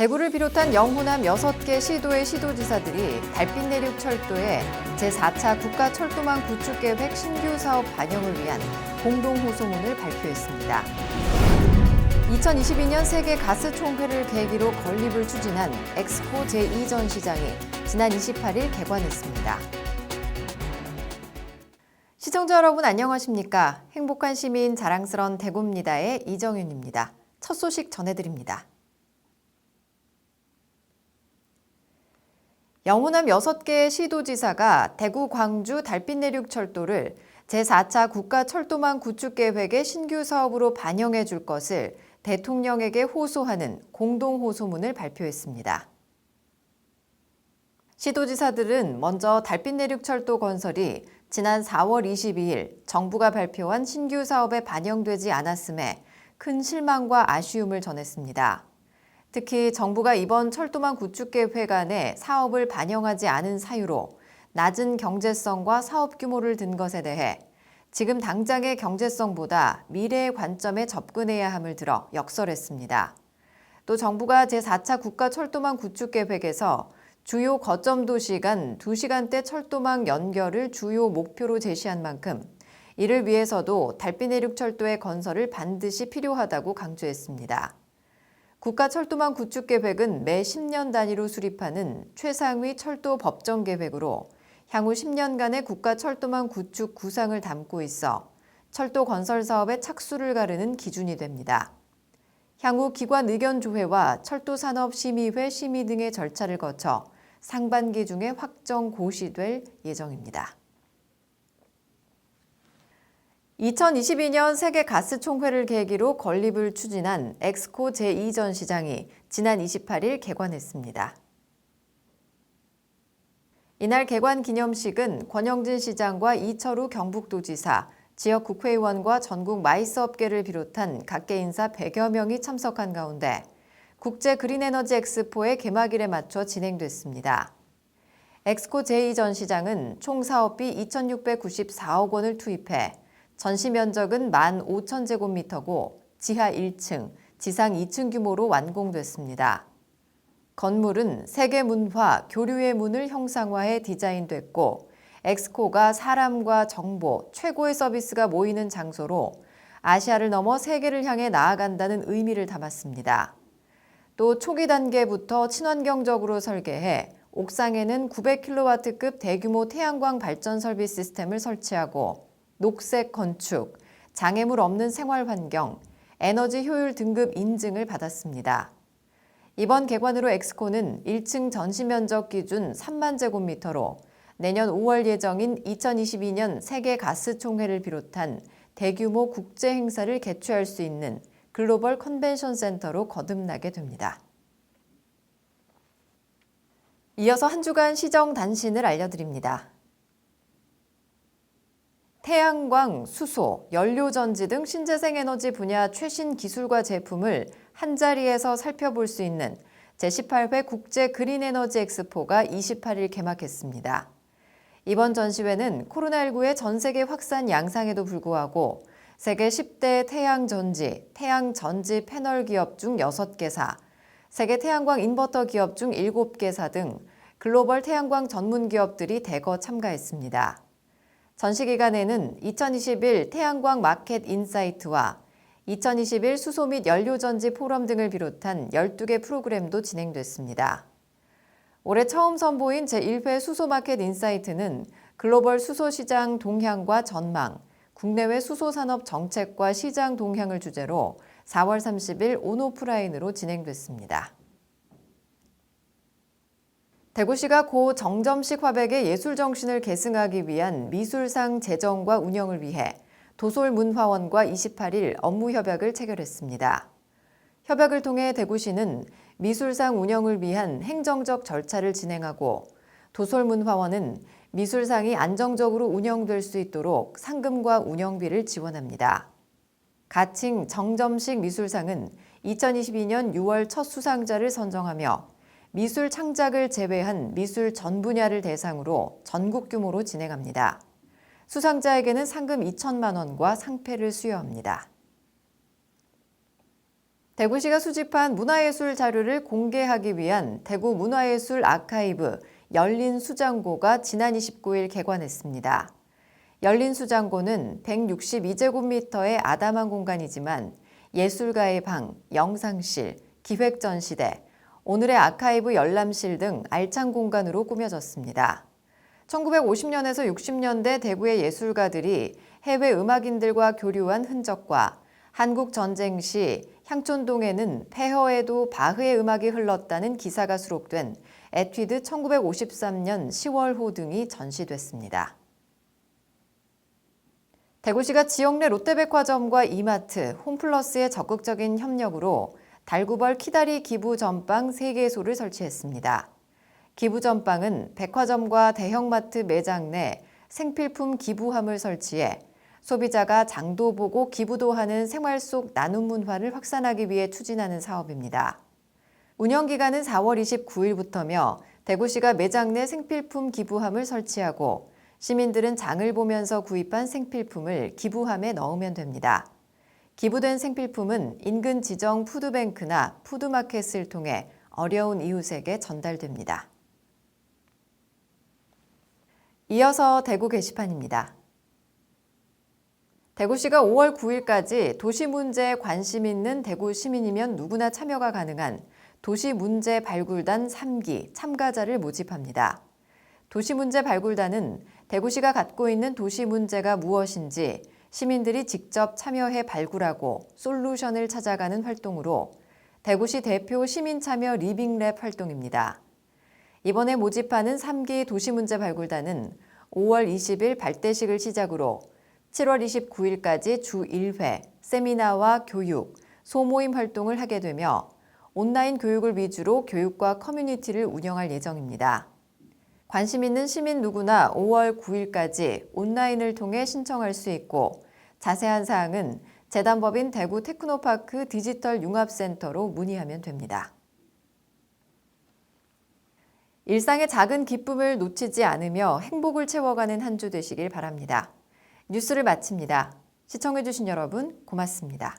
대구를 비롯한 영호남 6개 시도의 시도지사들이 달빛내륙철도의 제4차 국가철도망 구축계획 신규 사업 반영을 위한 공동호소문을 발표했습니다. 2022년 세계 가스총회를 계기로 건립을 추진한 엑스포 제2전시장이 지난 28일 개관했습니다. 시청자 여러분 안녕하십니까? 행복한 시민 자랑스런 대구입니다의 이정윤입니다. 첫 소식 전해드립니다. 영호남 6개의 시도지사가 대구, 광주 달빛내륙철도를 제4차 국가철도망 구축계획의 신규 사업으로 반영해 줄 것을 대통령에게 호소하는 공동호소문을 발표했습니다. 시도지사들은 먼저 달빛내륙철도 건설이 지난 4월 22일 정부가 발표한 신규 사업에 반영되지 않았음에 큰 실망과 아쉬움을 전했습니다. 특히 정부가 이번 철도망 구축계획 안에 사업을 반영하지 않은 사유로 낮은 경제성과 사업 규모를 든 것에 대해 지금 당장의 경제성보다 미래의 관점에 접근해야 함을 들어 역설했습니다. 또 정부가 제4차 국가철도망 구축계획에서 주요 거점 도시 간 2시간대 철도망 연결을 주요 목표로 제시한 만큼 이를 위해서도 달빛내륙철도의 건설을 반드시 필요하다고 강조했습니다. 국가철도망 구축계획은 매 10년 단위로 수립하는 최상위 철도 법정 계획으로 향후 10년간의 국가철도망 구축 구상을 담고 있어 철도 건설 사업의 착수를 가르는 기준이 됩니다. 향후 기관 의견 조회와 철도산업심의회 심의 등의 절차를 거쳐 상반기 중에 확정 고시될 예정입니다. 2022년 세계 가스총회를 계기로 건립을 추진한 엑스코 제2전시장이 지난 28일 개관했습니다. 이날 개관 기념식은 권영진 시장과 이철우 경북도지사, 지역 국회의원과 전국 마이스 업계를 비롯한 각계 인사 100여 명이 참석한 가운데 국제 그린에너지 엑스포의 개막일에 맞춰 진행됐습니다. 엑스코 제2전시장은 총 사업비 2,694억 원을 투입해 전시 면적은 15,000제곱미터고 지하 1층, 지상 2층 규모로 완공됐습니다. 건물은 세계 문화, 교류의 문을 형상화해 디자인됐고 엑스코가 사람과 정보, 최고의 서비스가 모이는 장소로 아시아를 넘어 세계를 향해 나아간다는 의미를 담았습니다. 또 초기 단계부터 친환경적으로 설계해 옥상에는 900kW급 대규모 태양광 발전 설비 시스템을 설치하고 녹색 건축, 장애물 없는 생활 환경, 에너지 효율 등급 인증을 받았습니다. 이번 개관으로 엑스코는 1층 전시 면적 기준 3만 제곱미터로 내년 5월 예정인 2022년 세계 가스 총회를 비롯한 대규모 국제 행사를 개최할 수 있는 글로벌 컨벤션 센터로 거듭나게 됩니다. 이어서 한 주간 시정 단신을 알려드립니다. 태양광, 수소, 연료전지 등 신재생에너지 분야 최신 기술과 제품을 한자리에서 살펴볼 수 있는 제18회 국제 그린에너지 엑스포가 28일 개막했습니다. 이번 전시회는 코로나19의 전 세계 확산 양상에도 불구하고 세계 10대 태양전지, 태양전지 패널 기업 중 6개사, 세계 태양광 인버터 기업 중 7개사 등 글로벌 태양광 전문 기업들이 대거 참가했습니다. 전시 기간에는 2021 태양광 마켓 인사이트와 2021 수소 및 연료전지 포럼 등을 비롯한 12개 프로그램도 진행됐습니다. 올해 처음 선보인 제1회 수소 마켓 인사이트는 글로벌 수소 시장 동향과 전망, 국내외 수소 산업 정책과 시장 동향을 주제로 4월 30일 온오프라인으로 진행됐습니다. 대구시가 고 정점식 화백의 예술정신을 계승하기 위한 미술상 제정과 운영을 위해 도솔문화원과 28일 업무협약을 체결했습니다. 협약을 통해 대구시는 미술상 운영을 위한 행정적 절차를 진행하고 도솔문화원은 미술상이 안정적으로 운영될 수 있도록 상금과 운영비를 지원합니다. 가칭 정점식 미술상은 2022년 6월 첫 수상자를 선정하며 미술 창작을 제외한 미술 전 분야를 대상으로 전국 규모로 진행합니다. 수상자에게는 상금 2천만 원과 상패를 수여합니다. 대구시가 수집한 문화예술 자료를 공개하기 위한 대구 문화예술 아카이브 열린 수장고가 지난 29일 개관했습니다. 열린 수장고는 162제곱미터의 아담한 공간이지만 예술가의 방, 영상실, 기획전시대, 오늘의 아카이브 열람실 등 알찬 공간으로 꾸며졌습니다. 1950년에서 60년대 대구의 예술가들이 해외 음악인들과 교류한 흔적과 한국 전쟁 시 향촌동에는 폐허에도 바흐의 음악이 흘렀다는 기사가 수록된 에뛰드 1953년 10월호 등이 전시됐습니다. 대구시가 지역 내 롯데백화점과 이마트, 홈플러스의 적극적인 협력으로 달구벌 키다리 기부 전방 3개소를 설치했습니다. 기부 전방은 백화점과 대형마트 매장 내 생필품 기부함을 설치해 소비자가 장도 보고 기부도 하는 생활 속 나눔 문화를 확산하기 위해 추진하는 사업입니다. 운영기간은 4월 29일부터며 대구시가 매장 내 생필품 기부함을 설치하고 시민들은 장을 보면서 구입한 생필품을 기부함에 넣으면 됩니다. 기부된 생필품은 인근 지정 푸드뱅크나 푸드마켓을 통해 어려운 이웃에게 전달됩니다. 이어서 대구 게시판입니다. 대구시가 5월 9일까지 도시 문제에 관심 있는 대구 시민이면 누구나 참여가 가능한 도시문제 발굴단 3기 참가자를 모집합니다. 도시문제 발굴단은 대구시가 갖고 있는 도시 문제가 무엇인지 시민들이 직접 참여해 발굴하고 솔루션을 찾아가는 활동으로 대구시 대표 시민참여 리빙랩 활동입니다. 이번에 모집하는 3기 도시문제 발굴단은 5월 20일 발대식을 시작으로 7월 29일까지 주 1회 세미나와 교육, 소모임 활동을 하게 되며 온라인 교육을 위주로 교육과 커뮤니티를 운영할 예정입니다. 관심 있는 시민 누구나 5월 9일까지 온라인을 통해 신청할 수 있고 자세한 사항은 재단법인 대구 테크노파크 디지털 융합센터로 문의하면 됩니다. 일상의 작은 기쁨을 놓치지 않으며 행복을 채워가는 한 주 되시길 바랍니다. 뉴스를 마칩니다. 시청해주신 여러분 고맙습니다.